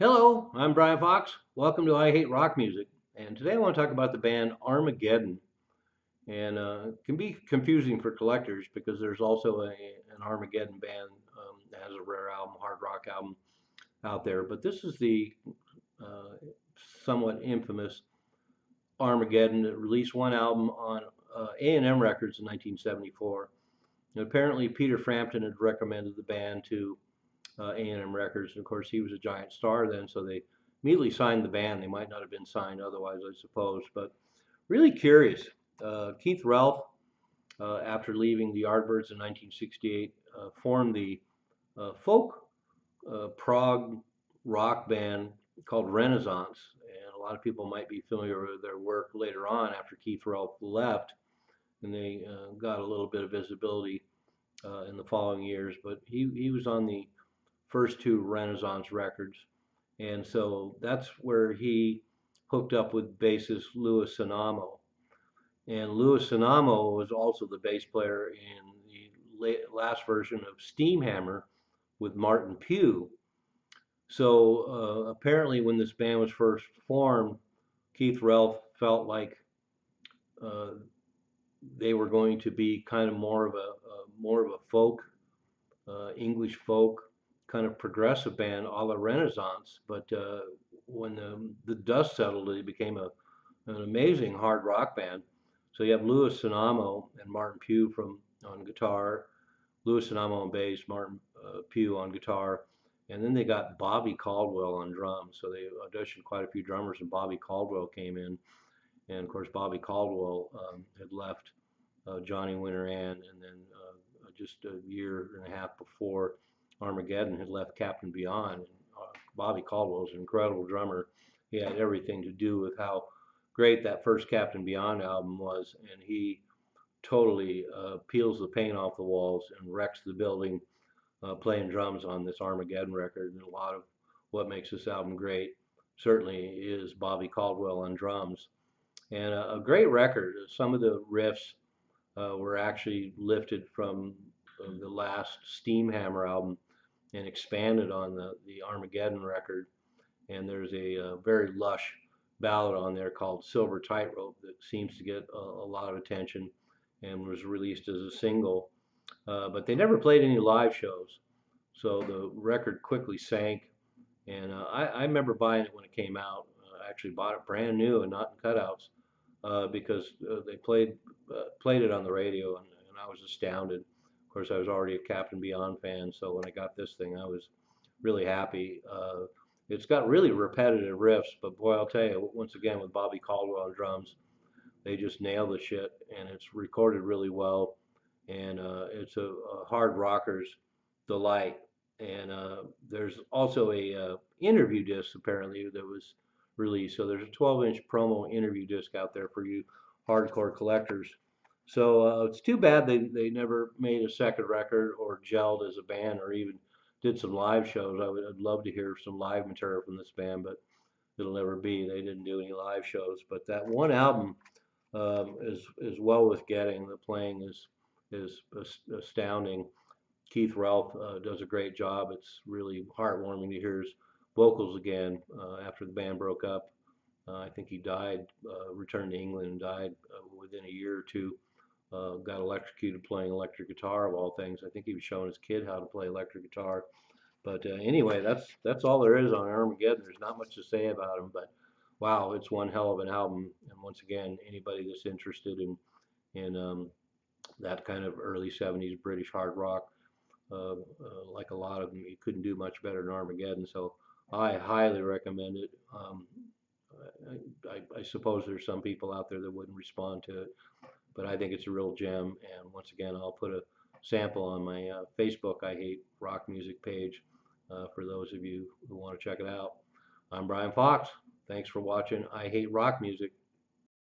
Hello, I'm Brian Fox. Welcome to I Hate Rock Music. And today I want to talk about the band Armageddon. And it can be confusing for collectors because there's also an Armageddon band that has a rare album, hard rock album out there. But this is the uh, somewhat infamous Armageddon that released one album on A&M Records in 1974. And apparently Peter Frampton had recommended the band to A&M Records. And of course, he was a giant star then, so they immediately signed the band. They might not have been signed otherwise, I suppose. But really curious. Keith Relf, after leaving the Yardbirds in 1968, formed the folk prog rock band called Renaissance. And a lot of people might be familiar with their work later on after Keith Relf left. And they got a little bit of visibility in the following years. But he was on the first two Renaissance records. And so that's where he hooked up with bassist Louis Sinamo. And Louis Sinamo was also the bass player in the last version of Steamhammer with Martin Pugh. So apparently, when this band was first formed, Keith Relf felt like uh, they were going to be kind of more of a folk, English folk kind of progressive band a la Renaissance. But when the dust settled, it became an amazing hard rock band. So you have Louis Sinamo and Martin Pugh on guitar, Louis Sinamo on bass, Martin Pugh on guitar, and then they got Bobby Caldwell on drums. So they auditioned quite a few drummers, and Bobby Caldwell came in. And of course, Bobby Caldwell had left Johnny Winter and then just a year and a half before Armageddon had left Captain Beyond. And Bobby Caldwell was an incredible drummer. He had everything to do with how great that first Captain Beyond album was, and he totally peels the paint off the walls and wrecks the building playing drums on this Armageddon record. And a lot of what makes this album great certainly is Bobby Caldwell on drums. And a great record. Some of the riffs were actually lifted from the last Steamhammer album and expanded on the Armageddon record. And there's a very lush ballad on there called Silver Tightrope that seems to get a lot of attention and was released as a single. But they never played any live shows, so the record quickly sank. And I remember buying it when it came out. I actually bought it brand new and not in cutouts because they played it on the radio, and I was astounded. Of course, I was already a Captain Beyond fan, so when I got this thing, I was really happy. It's got really repetitive riffs, but boy, I'll tell you, once again, with Bobby Caldwell on drums, they just nail the shit, and it's recorded really well, and it's a hard rocker's delight. And there's also a interview disc apparently that was released. So there's a 12-inch promo interview disc out there for you hardcore collectors. So it's too bad they never made a second record or gelled as a band or even did some live shows. I'd love to hear some live material from this band, but it'll never be. They didn't do any live shows. But that one album is well worth getting. The playing is astounding. Keith Relf does a great job. It's really heartwarming to hear his vocals again after the band broke up. I think he died, returned to England and died within a year or two. Got electrocuted playing electric guitar of all things. I think he was showing his kid how to play electric guitar. But anyway, that's all there is on Armageddon. There's not much to say about him, but wow, it's one hell of an album. And once again, anybody that's interested in that kind of early '70s British hard rock, like a lot of them, you couldn't do much better than Armageddon. So I highly recommend it. I suppose there's some people out there that wouldn't respond to it, but I think it's a real gem. And once again, I'll put a sample on my Facebook I Hate Rock Music page for those of you who want to check it out. I'm Brian Fox. Thanks for watching I Hate Rock Music.